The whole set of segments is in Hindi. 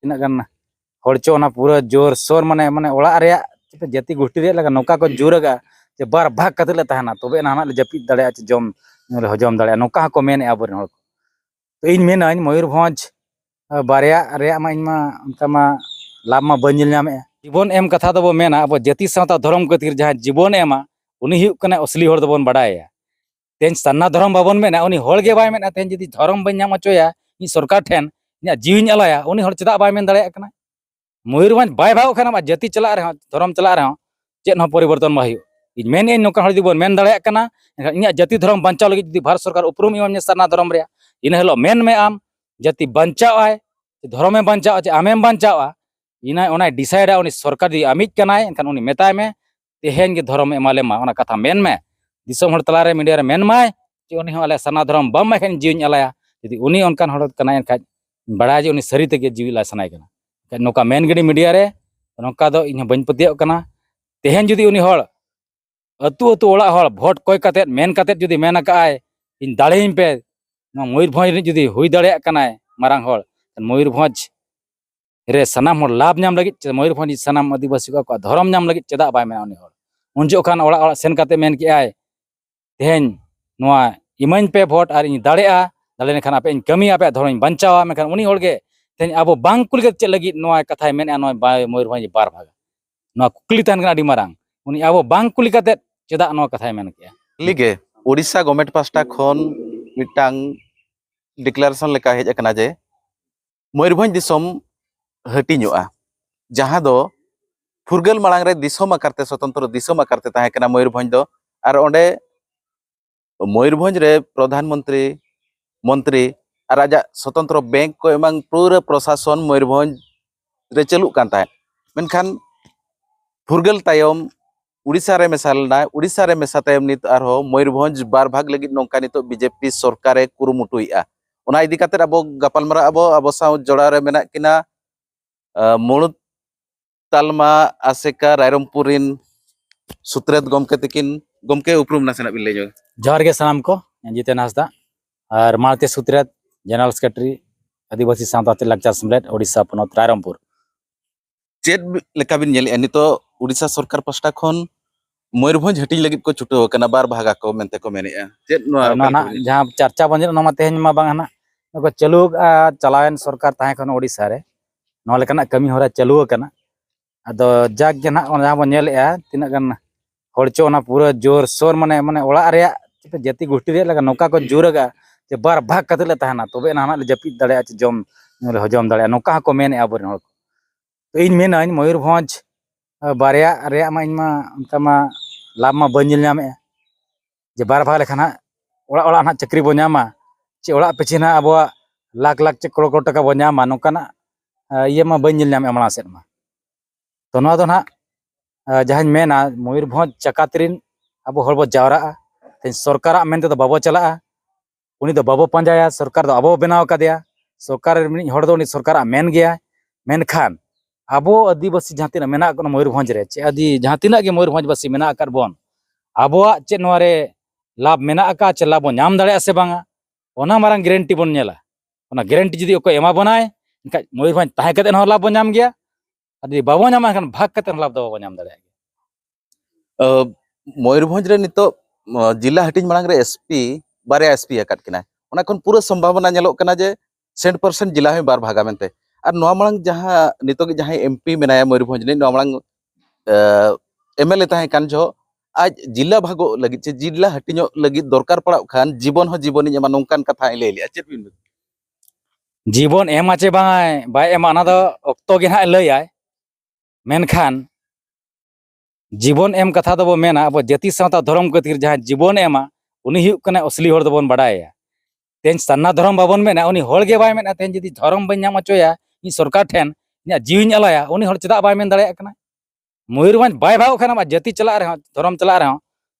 tina gan horcho na pura jor sor mane ola area jati gosti rea laga noka ko juraga je bar bhag kate le tahana tobe na le japit dare ach jom hojom dare noka ko men aborin hor to इन मेना मयूरभंज बारिया rea ma इन ma onka ma लाभ मा बन nyame जीवन एम कथा दो मेना अब जाति सावता धर्म खातिर जहां जीवन एमा उनी हुयुक कना असली हर दोबन बाडाया तेन सन्ना धर्म बाबन मेना उनी हर गे बाय मेना तेन जदि धर्म बन नाम अचोया इ सरकार ठेन इना जीवन अलाया उनी हर चदा बाय मेन दाड़े कना मयूरभंज बाय भाव खाना जाति चला रहे धर्म चला रहे चेद न परिवर्तन मा हुयुक इन मेन इन नोका हर दिबन मेन दाड़े कना इना जाति धर्म बंचाव लगी जदि भारत सरकार उपरुम इमाम सन्ना धर्म रे इन हेलो मेन में आम जाति बंचाव आय धर्म बंचाव चे आमेम बंचावा इना ओना डिसाइडा उनी सरकार दी अमित कनाय एनखान उनी मेताय में तेहेन गे धर्म एमाले मा ओना कथा मेन में दिसम हर तलारे मीडिया रे मेन माय जे उनी हो आले सना धर्म बम एखन जीवन अलाया यदि उनी ओनकान हर कनाय एनखान बड़ा जे उनी सरी तेगे जीवी ला सनाय कना नोका मेन गडी मीडिया रे नोका दो इन बन पतियो कना तेहेन जदि उनी हर अतु अतु ओला हर भोट कोय काते मेन काते जदि मेन काय इन दाड़ेम पे मयूरभंज जदि हुई दाड़े कनाय मारांग हर मयूरभंज रे सनाम लाभ नाम लगी मयूरभंज सनाम आदिवासी को धर्म नाम लगी चेदा बाय मेना उनी हर उन जोखान ओला ओला सेन काते मेन के आय तेहेन नोआ इमाइन पे भोट आर इन दाड़ेआ दाड़े नेखान आपे इन कमी आपे धर्म बंचावा मेखान उनी हर गे तेन अब बांग कुली चे लगी नोआ कथाय मेन नोआ बाय मयूरभंज बार भाग नोआ कुकली तान कना अडी मारांग उनी अब बांग कुली काते चेदा नोआ कथाय मेन के लिगे ओडिशा गवर्नमेंट पास्टा खन मिटांग डिक्लेरेशन लेका हेज अकना जे मयूरभंज दिसम हटिñoa जहां दो फुरगल मांग रे दिसम आकारते स्वतंत्र दिसम आकारते ताहे कना मयूरभंज दो आर ओंडे मयूरभंज रे प्रधानमंत्री मंत्री आर आजा स्वतंत्र बैंक को एमंग पूरा प्रशासन मयूरभंज रे चलु कान ताहे मेनखान फुरगल तायम उड़ीसा रे मेसालना उड़ीसा रे मेसा तायम नित आर हो मयूरभंज बार भाग लगी नोंका नितो बीजेपी सरकारे कुरुमुटुइआ ओना इदी काते अबो गपालमारा अबो साउ जोड़ा रे मेना किना मुणुत तालमा आसेका रायरमपुरिन सुत्रेत गमके तकिन गमके उपरुम नासेना बिले जो जोहार गे सनाम को जितेन हांसदा और मालते सुत्रेत जनरल सेक्रेटरी आदिवासी सावता लाकचार सम्मेलन ओडिशा पनत रायरमपुर चेद लेका बिन नेल नितो उड़ीसा सरकार पास्टा खन मयूरभंज हटिñ लगित को छुटो कना बार भागा को मेनते को मेनेआ चेद ना जहां चर्चा बन मा तेहन मा बांग हना को चलु चलायन सरकार ताहे खन ओडिशा रे नो लेकना कमी होरा चलु कना अदो जाग गे ना जहां बन नेलेआ तिना gun horcho na pura jor sor mane ola area jati gosti rea laga noka ko juraga je bar bhag kate le tahana tobe na le japit dare ach jom hojom dare noka ko men aborin hor to in mena in Mayurbhanj बारिया rea ma in ma onka ma लाभ मा बन nyame je bar bhag lekhana ola ola na chakri bo nyama che ola peche na abo lakh lakh चे करोड़ करोड़ टका bo nyama noka na iya ma बन nyame amala set ma to no do na जहां मेना मयूरभंज चकातरिन अब हर जावरा सरकार मेनते तो बाबो चला उनी तो बाबो पंजाया सरकार तो अब बनाव कदेया सरकार हर दो सरकार मेन गया मेनखान अब आदिवासी जहां तीना मेना मयूरभंज रे चे आदि जहां तीना गे मयूरभंजवासी मेना कर बोन अबोआ चे नोरे लाभ मेना का चे लाभ नाम दाड़े से बांगा ओना मारंग गारंटी बन नेला ओना गारंटी जदि ओको एमा बनाय एनका मयूरभंज ताहे कते न लाभ नाम गया अदि बाबो नाम खान भाग कते लाभ दो बाबो नाम दाड़े मयूरभंज रे नितो जिला हटिñ मांग रे एसपी बारे एसपी आकाट किना ओना खन पूरा संभावना नेलोक कना जे 100% जिला में बार भागा मेनते आर नोआ मांग जहां नितो के जहां एमपी मेनाया मयूरभंज ने नोआ मांग एमएलए ताहे कान जो आज जिला भागो लगी चे जिला हटिñो लगी दरकार पड़ा खान जीवन हो जीवन एमा नोंकान कथा ले लिया चेत बिन जीवन एम आचे बाय एम आना दो ऑक्तो गे ना लय आय मेनखान जीवन एम कथा दो मेना अब जाति सावता धर्म खातिर जहां जीवन एमा उनी हुयुक कना असली हर दोबन बाडाया तेन सन्ना धर्म बाबन मेना उनी हर गे बाय मेना तेन जदि धर्म बन नाम अचोया इ सरकार ठेन इना जीवन अलाया उनी हर चेदा बाय मेन दाड़े कना मयूरभंज बाय भाव खाना जाति चला रहे धर्म चला रहे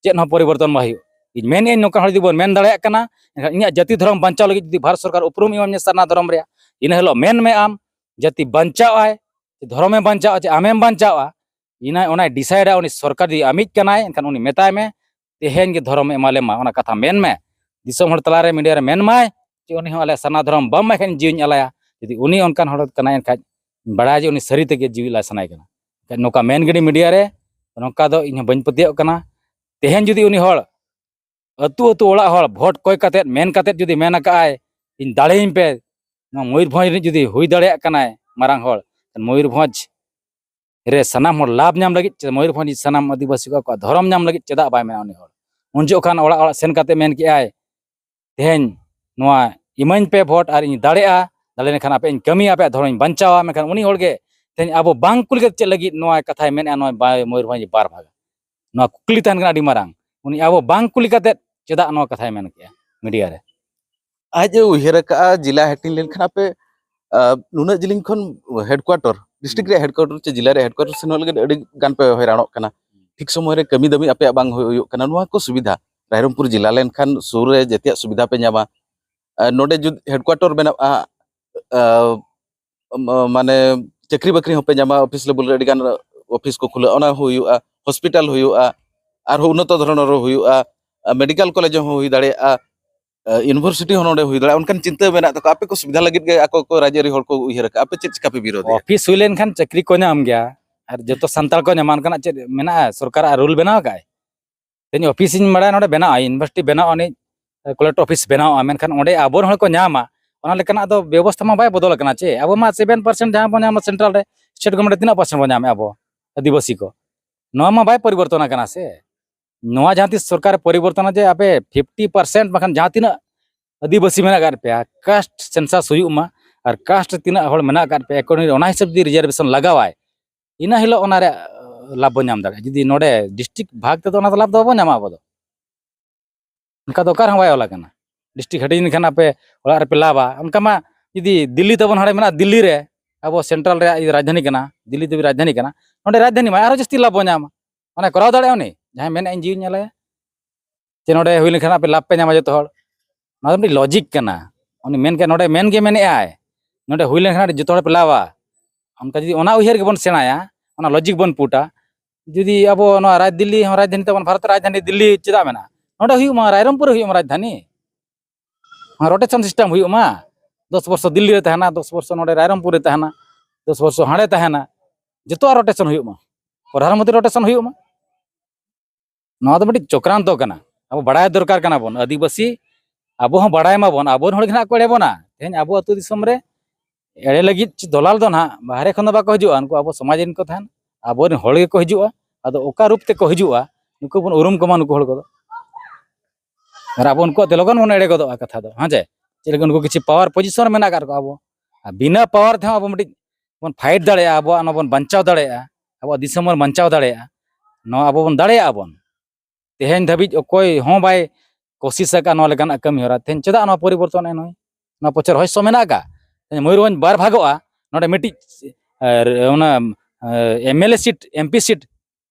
चेद न परिवर्तन मा हुयुक इन मेन इन नोका हर दिबन मेन दाड़े कना इना जाति धर्म बंचाव लगी जदि भारत सरकार उपरुम इमाम सन्ना धर्म रे इन हेलो मेन में आम जाति बंचाव आय धर्म बंचाव चे आमेम बंचावा इना ओना डिसाइडा उनी सरकार दी अमित कनाय एनखान उनी मेताय में तेहेन गे धर्म एमाले मा ओना कथा मेन में दिसम हर तलारे मीडिया रे मेन माय जे उनी हो आले सना धर्म बम एखन जीवन अलाया यदि उनी ओनकान हर कनाय एनखान बड़ा जे उनी सरी तेगे जीवी ला सनाय कना नोका मेन गड़ी मीडिया रे नोका दो इन बन पतियो कना तेहन जुदी उनी हड़ अतु अतु ओड़ा हड़ भोट कोय काते मेन काते जुदी मेन काय इन दाड़ेइन पे मयूरभंज रे जुदी हुई दाड़े कनाय मारांग हड़ मयूरभंज रे सनाम हड़ लाभ नाम लगी मयूरभंज सनाम आदिवासी को धर्म नाम लगी चेदा बाय मेना उनी हड़ उन जो खान ओड़ा ओड़ा सेन काते मेन के आय तेहन नोआ इमाइन पे भोट आर इन दाड़ेआ दाड़े खान आपे इन कमी आपे धर्म बंचावा मेखान उनी हड़ के तेहन अब बांग कुल के चेद लगी नोआ कथाय मेन नोआ मयूरभंज बार भाग नोआ कुकली तहन कना अडी मारांग उनी अब बांग कुली काते चेदा नोआ कथाय मेन के मीडिया रे आज उहर का जिला हेटिंग लेनखान आपे नुना जिलिंग खन हेडक्वार्टर डिस्ट्रिक्ट रे हेडक्वार्टर चे जिला रे हेडक्वार्टर सेनो लगे अडी गान पे हैरानोक कना ठीक समय रे कमी दमी आपे बांग होयो कना नोआ को सुविधा रायरमपुर जिला लेनखान सुर रे जतिया सुविधा पे न्यामा नोडे जुद हेडक्वार्टर बना माने चक्री बकरी होपे न्यामा ऑफिस लेवल रे अडी गान ऑफिस को खुले ओना होयो हॉस्पिटल होयो आर उन्नत धरणर होयो मेडिकल कॉलेज हो हुई दाड़े यूनिवर्सिटी होनोडे हुई दाड़े उनकान चिंता मेना तो आपे को सुविधा लगित गे आको को राज्यरी हड़ को उहिर का आपे चित का पे विरोध ऑफिस हुई लेन खान चक्री को नाम गया और जतो संताल को नामान कना चे मेना सरकार रूल बनाव काय तेनी ऑफिस इन मडा नोडे बना यूनिवर्सिटी बना अनि कलेक्टर ऑफिस बना आमेन खान ओडे आबोर हड़ को नामा ओना लेकना दो व्यवस्था मा बाय बदल कना चे अब मा 7% जहां बन नाम सेंट्रल रे स्टेट गवर्नमेंट तीना परसेंट बन नाम अब आदिवासी को नोआ मा बाय परिवर्तन कना से नोआ जहां तीस सरकार परिवर्तन जे आपे 50% बखन जहां तीना आदिवासी मेना कर पे कास्ट सेंसस हुई मा और कास्ट तीना हड़ मेना कर पे अकॉर्डिंग ओना हिसाब दी रिजर्वेशन लगावाय इना हिलो ओना रे लाभ बन नाम दाड़े जदी नोडे डिस्ट्रिक्ट भाग ते ओना लाभ दो बन नामा अब दो उनका दो कार हवाय वाला कना डिस्ट्रिक्ट हटिन खान आपे ओला रे पे लाभा उनका मा जदी दिल्ली तबन हड़े मेना दिल्ली रे अब सेंट्रल रे राजधानी कना दिल्ली तो राजधानी कना नोडे राजधानी मा आरो जस्ती लाभ बन नामा ओना कराव दाड़े उनी जहां मेन इन जीव नेला जे नोडे हुई लेखन आपे लाभ पे नामा जतो हड़ ना तो लॉजिक कना उनी मेन के नोडे मेन के मेने आय नोडे हुई लेखन जतो हड़ पे लाभा उनका जदी ओना उहिर के बन सेनाया ओना लॉजिक बन पुटा जदी अब नो राज दिल्ली हो राजधानी तबन भारत राजधानी दिल्ली चेदा मेना नोडे हुई मा रायरमपुर हुई मा राजधानी रोटेशन सिस्टम हुई मा 10 वर्ष दिल्ली रे तहना 10 वर्ष नोडे रायरमपुर रे तहना 10 वर्ष हाड़े तहना जतो रोटेशन हुई मा प्रधानमंत्री रोटेशन हुई मा नोआ तो बड़ी चक्रांत कना अब बड़ाय दरकार कना बन आदिवासी अब हम बड़ाय मा बन अब हड़ को एड़े बना तेहन अब अतु दिसम रे एड़े लगी दलाल दो ना बाहरे खन बाको हजुआ उनको अब समाज इन को थान अब हड़ के को हजुआ आदो ओका रूप ते को हजुआ नुको बन उरुम कमा नुको हड़ को और अब उनको ते लगन बन एड़े को कथा दो हां जे चेले उनको किछि पावर पोजीशन मेना कर को अब बिना पावर थे अब मटी बन फाइट दाड़े अब न बन बंचाव दाड़े अब दिसम बंचाव दाड़े न अब बन दाड़े बन तेहन धाबी कोई हों बाय कोशिश का नो लेकान कमी होरा तेहन चेदा नो परिवर्तन एन नो पचर रहस्य मेना का मयूरभंज बार भागोआ नोडे मिटी ओना एमएलए सीट एमपी सीट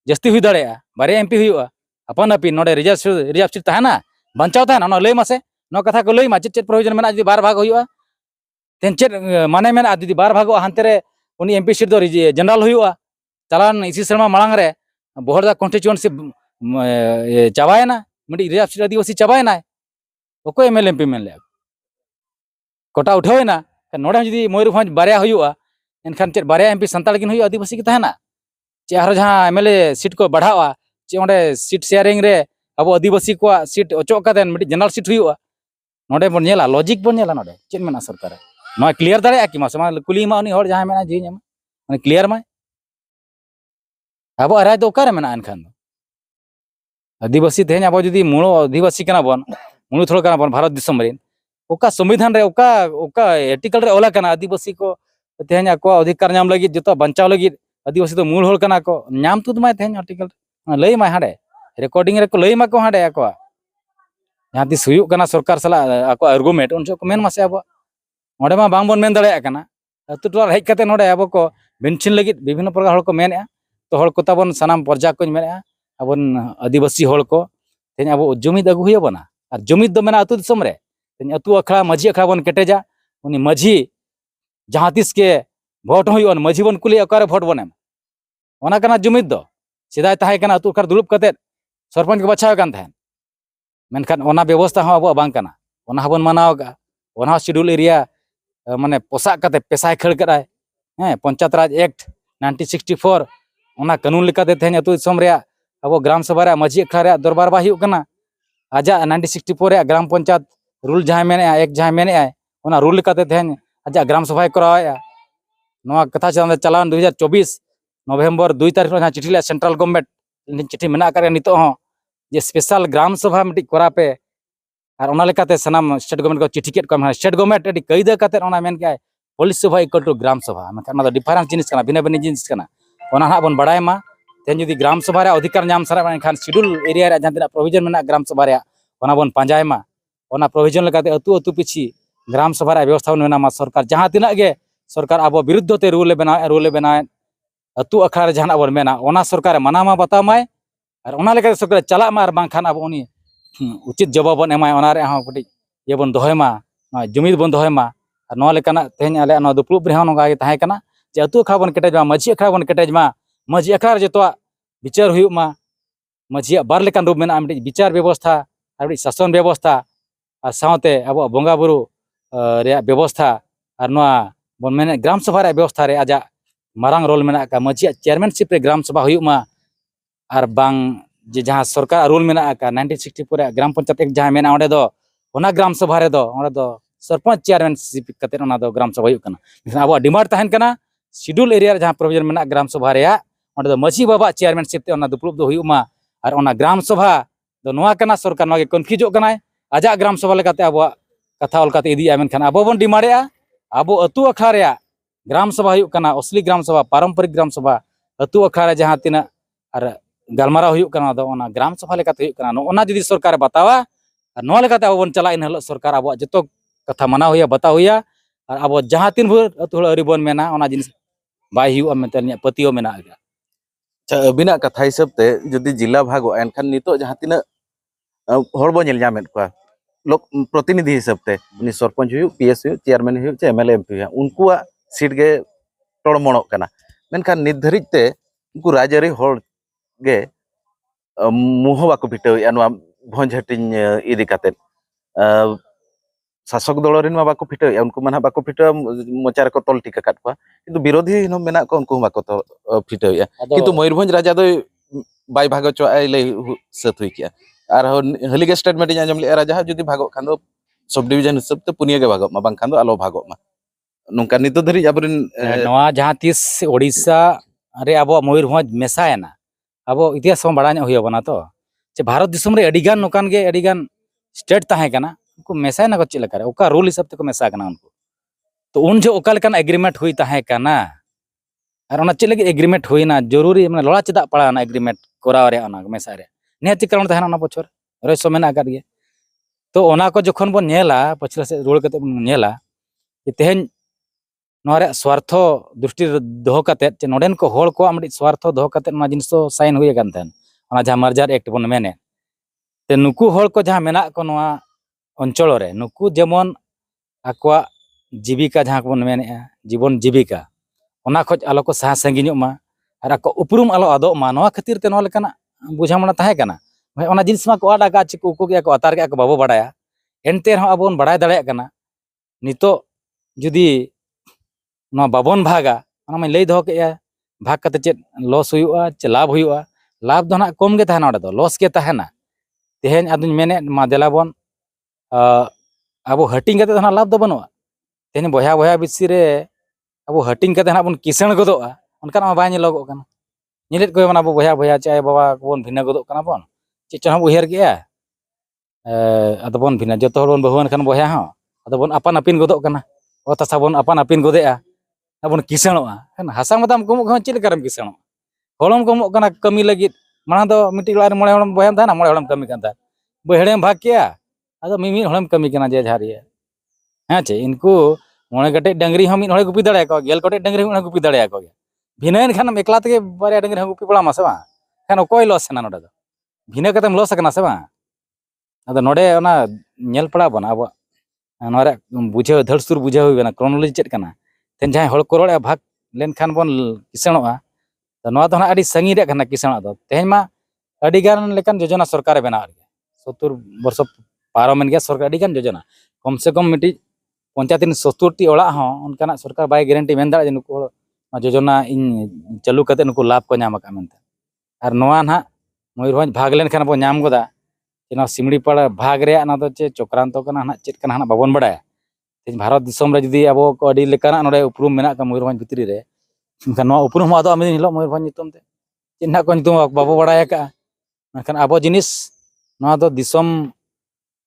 जस्ती हुई दाड़े बारे एमपी हुआ अपन अपी नोडे रिजर्व सीट तहना बंचाव तहना नो लई मासे नो कथा को लई मा चेद प्रयोजन मेना जदी बार भाग हुआ तेहन चेद माने मेना जदी बार भागोआ हानते रे उनी एमपी सीट दो जनरल हुआ चलान इसी शर्मा मांग रे बोहरदा कॉन्स्टिट्यूएंसी चाबायना मिडी रिजर्व सीट आदिवासी चाबायना ओको एमएलए एमपी मेन ले कोटा उठावेना नोडे जदी मयूरभंज बारिया हुआ एनखान चेद बारिया एमपी संताल किन हुआ आदिवासी की तहना चे आरो जहां एमएलए सीट को बढ़ावा चे ओंडे सीट शेयरिंग रे अब आदिवासी को सीट ओचो कादेन मिडी जनरल सीट हुआ नोडे बन नेला लॉजिक बन नेला नोडे चेद मेना सरकार नो क्लियर दाड़े कि मा समा कुली मा उनी हड़ जहां मेना जी नेमा माने क्लियर मा अब राय दो ओकारे मेना एनखान आदिवासी तेहन अब जदी मूल आदिवासी कना बन मूल थोड़ कना बन भारत दिसम रे ओका संविधान रे ओका ओका आर्टिकल रे ओला कना आदिवासी को तेहन को अधिकार नाम लगी जतो बंचाव लगी आदिवासी तो मूल होड़ कना को नाम तुद मा तेहन आर्टिकल लई मा हाडे रिकॉर्डिंग रे को लई मा को हाडे को जहां तिस हुयु कना सरकार सला को आर्गुमेंट उन को मेन मासे अब ओडे मा बांग बन मेन दाड़े कना अतु टोला हेज कते नोडे अब को बेंचिन लगी विभिन्न प्रकार हड़ को मेनया तो हड़ को तबन सनाम प्रजा को मेनया अब आदिवासी हड़ को तेन अब जुमिद अगु हुई बना और जुमिद दो मेना अतु दिसम रे तेन अतु अखड़ा माझी अखड़ा बन केटेजा उनी माझी जहां तिस के भोट हुई माझी बन कुली अकारे भोट बने ओना कना जुमिद दो सिदाय ताहे कना अतु अखड़ा दुलुप कते सरपंच को बचाव कान थान मेनखान ओना व्यवस्था हो अब बांग कना ओना बन मानाव का ओना शेड्यूल एरिया माने पोसा कते पेसाय खड़ कराय हैं पंचायत राज एक्ट 1964 ओना कानून लेकाते तेहन अतु दिसम रे अब ग्राम सभा रे माझी अखड़ा रे दरबार बा हुयुग कना आजा 1964 रे ग्राम पंचायत रूल जहां मेने एक जहां मेने आय ओना रूल लेकाते तेहन आजा ग्राम सभा कराया नोआ कथा चलान चलान 2024 नवंबर 2 तारीख रे चिठी ले सेंट्रल गवर्नमेंट चिठी मेना करे नितो हो जे स्पेशल ग्राम सभा मिटी करा पे और ओना लेकाते सनाम स्टेट गवर्नमेंट को चिठी केट को स्टेट गवर्नमेंट एडी कईदा काते ओना मेन के पुलिस सभा इक्वल टू ग्राम सभा मेखान ना डिफरेंस जिनिस कना बिना बिना जिनिस कना ओना हा बन बड़ाय मा तेन जुदी ग्राम सभा रे अधिकार नाम सारा एनखान शेड्यूल एरिया रे जहां प्रोविजन मेना ग्राम सभा रे ओना बन पांजाय मा ओना प्रोविजन लेकाते अतु अतु पिछि ग्राम सभा रे व्यवस्था मेना मा सरकार जहां तिना गे सरकार अब विरुद्ध ते रूल बना अतु अखड़ा रे जहां बन मेना ओना सरकार माना मा बता माय और ओना लेकाते सरकार चला मा बांग खान अब उनी उचित जवाब बन एमाय ओना रे हां कटी ये बन दोहय मा जुमिद बन दोहय मा और नोआ लेकाना तेहन आले नो दुपुब रे हां नोगा गे ताहे कना जे अतु अखड़ा बन केटेज मा माझी अखड़ा बन केटेज मा माझी अखड़ा जतवा विचार हुयुग मा माझी बार लेकान रूप मेना मिटी विचार व्यवस्था और शासन व्यवस्था और सावते अब बोंगा बुरु रे व्यवस्था और नोआ बन मेने ग्राम सभा रे व्यवस्था रे आजा मारांग रोल मेना का माझी चेयरमैनशिप रे ग्राम सभा हुयुग मा और बांग जे जहां सरकार रूल मेना का 1964 रे ग्राम पंचायत एक जहां मेना ओंडे दो ओना ग्राम सभा रे दो ओंडे दो सरपंच चेयरमैनशिप कते ओना दो ग्राम सभा हुयुग कना लेकिन अब डिमांड तहन कना शेड्यूल एरिया रे जहां प्रोविजन मेना ग्राम सभा रे ओंडे दो माझी बाबा चेयरमैनशिप ते ओना दुपुब दो हुयुग मा और ओना ग्राम सभा दो नोआ कना सरकार नोगे कन्फ्यूजो कनाय आजा ग्राम सभा लेकाते अब कथा ओलकाते इदिया मेनखान अब बन डिमांडया अब अतु अखड़ा रे ग्राम सभा हुयुग कना असली ग्राम सभा पारंपरिक ग्राम सभा अतु अखड़ा रे जहां तिना और गलमारा हुयुग कना दो ओना ग्राम सभा लेकाते हुयुग कना ओना जदि सरकार बतावा और नोआ लेकाते अब बन चला इन हल सरकार अब जतो कथा माना हुया बता हुया और अब जहां तीन भर अतु हल अरि बन मेना ओना जिनिस बाय हुयुग मेते पतियो मेना गया अच्छा अबिना कथा हिसाब ते जदि जिला भागो एनखान नितो जहां तिना हर बो नेल जामेत को लोक प्रतिनिधि हिसाब ते उनी सरपंच हुयु पीएस हुयु चेयरमैन हुयु चे एमएलए एमपी हुयु उनकुआ सीट गे टड़मणो कना मेनखान नित धरिज ते उनको राजरी हर गे मुह बाको फिटाव नोआ भंज हटिन इदी काते शासक दल रिन मा बाको फिटाव उनको माना बाको फिटाव मोचार को तल टिका काट को किंतु विरोधी नो मेना को उनको बाको फिटाव किंतु मयूरभंज राजा दो बाय भागो चो आई ले सत हुई किया और हलिगे स्टेटमेंट आजम ले राजा जुदी भागो खान दो सब डिवीजन हिसाब ते पुनिया गे भागो मा बांग खान दो आलो भागो मा नोंका नितो धरि आबरिन नोआ जहां तीस ओडिशा रे अब मयूरभंज मेसायना अब इतिहास हम बड़ा हुई बना तो जे भारत दिसम रे अडिगान नोकान गे अडिगान स्टेट ताहे कना उनको मेसायना को चिलका रे ओका रूल हिसाब ते को मेसा कना उनको तो उन जो ओका लेकान एग्रीमेंट हुई ताहे कना और ओना चिल लगे एग्रीमेंट हुईना जरूरी माने लड़ा चदा पड़ाना एग्रीमेंट कराव रे ओना मेसा रे निहति कारण ताहे ना बछर रेसो मेना कर गे तो ओना को जखन बन नेला पछला से रोल कते बन नेला तेहन नोरे स्वार्थ दृष्टि दोह कते चे नोडेन को होल को आमडी स्वार्थ दोह कते ना जिनिस तो साइन हुई गन तन ओना जहां मर्जर एक्ट बन मेने ते नुकु होल को जहां मेना को नोआ अंचल रे नुकु जेमन आकवा जीविका जहां को बन मेने जीवन जीविका ओना खोज आलो को साह संगिनो मा और आको उपरुम आलो आदो मा नोआ खातिर ते नोआ लेकाना बुझामणा ताहे कना भाई ओना जिनिस मा को आडा चिको को के को अतार के को बाबो बडाया एनते रह अबन बडाय दाड़े कना नितो जुदी नोआ बाबन भागा ओना मैं लई दो के भाग कते चे लॉस हुआ चे लाभ हुआ लाभ दो ना कम गे तहना दो लॉस के तहना तेहेन आदुन मेने मा देला बन अब हटिंग कते ना लाभ दो बनुआ तेहेन बया बया बिसी रे अब हटिंग कते ना बन किसण गदोआ उनका मा बाय लगो कना निलेट को बना बया बया चाहे बाबा बन भिना गदो कना बन चे चह उहेर गया अद बन भिना जतो हर बन बहुवन खान बया ह अद बन अपन अपिन गदो कना ओ तसा बन अपन अपिन गदेआ अब किसणोआ हासा मताम कमो खन चिल करम किसणो होलम कमो कना कमी लगी माना दो मिटी ला रे मोळे होलम बया था ना मोळे होलम कमी कांता बहेड़ेम भाग किया अदो मिमी होलम कमी कना जे झारिया हां चे इनको मोळे गटे डंगरी हम होळे गुपी दड़े को गेल कोटे डंगरी हम गुपी दड़े को भिनैन खान एकला तके बारे डंगरी हम गुपी पड़ा मा से बा खान कोई लॉस ना नोडे दो भिना कतम लॉस कना से बा अदो नोडे ओना नेल पड़ा बना अब नोरे बुझे धड़सुर बुझे हुई बना क्रोनोलॉजी चेक कना तेन जहां हड़ को रोड़े भाग लेन खान बन किसणोआ तो नोआ तो ना अडी संगी रे खाना किसणा दो तेहन मा अडी गान लेकन योजना सरकार बना 70 वर्ष पारमेन गया सरकार अडी गान योजना कम से कम मिटी पंचायत 70 टी ओड़ा हो उनका सरकार बाय गारंटी मेन दाड़ा नुको जोजना इन चालू करते नुकु लाभ को नाम का मेनते और नोआ ना मयूरभंज भाग लेन खान बो नाम गोदा जना सिमड़ीपाड़ा भाग रे ना तो चे चक्रांत कना ना चेत कना ना बाबन बड़ाया तेज भारत दिसोम रे जुदी अब को अडी लेकाना नोडे उपरुम मेना का मयूरभंज भितरी रे एनखान नोआ उपरुम आदो आमिन हिलो मयूरभंज नितुम ते चिन्हा को नितुम बाबो बड़ाया का एनखान अब जिनिस नोआ दो दिसोम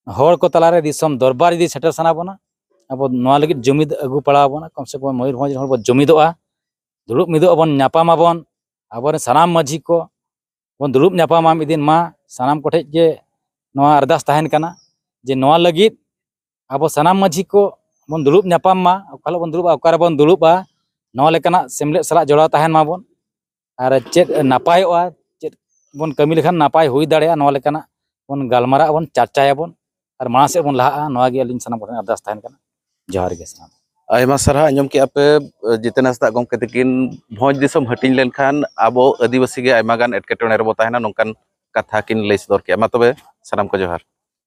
हर को तलारे दिसोम दरबार यदि सेटर सना बोना अब नोआ लगी जुमिद अगु पड़ा बोना कम से कम मयूरभंज हर बो जुमिदोआ दुरुब मिदो अबन न्यापामा बोन अबन सनाम माझी को बन दुरुब न्यापामा मिदिन मा सनाम कोठे जे नोआ अरदास ताहेन कना जे नोआ लगी अब सनाम माझी को बन दुरुब न्यापाम मा अकालो बन दुरुब अकारे बन दुरुबा नोआ लेकना सेमले सला जोड़ा ताहेन मा बोन और चेत नापायोआ चेत बन कमी लेखान नापाय हुई दाड़े नोआ लेकना बन गालमारा बन चर्चाया बोन और माना से बन लहा नोआ गे अलिन सनाम कोठे अरदास ताहेन कना जोहार गे सनाम आयमा सारा आंजम के आपे जितना हंसदा गमके तकिन भोज दिसम हटिन लेनखान आबो आदिवासी गे आयमा गान एटकेटोने रबो ताहेना नोंकान कथा किन लई सदर के मा तबे सलाम को जोहार।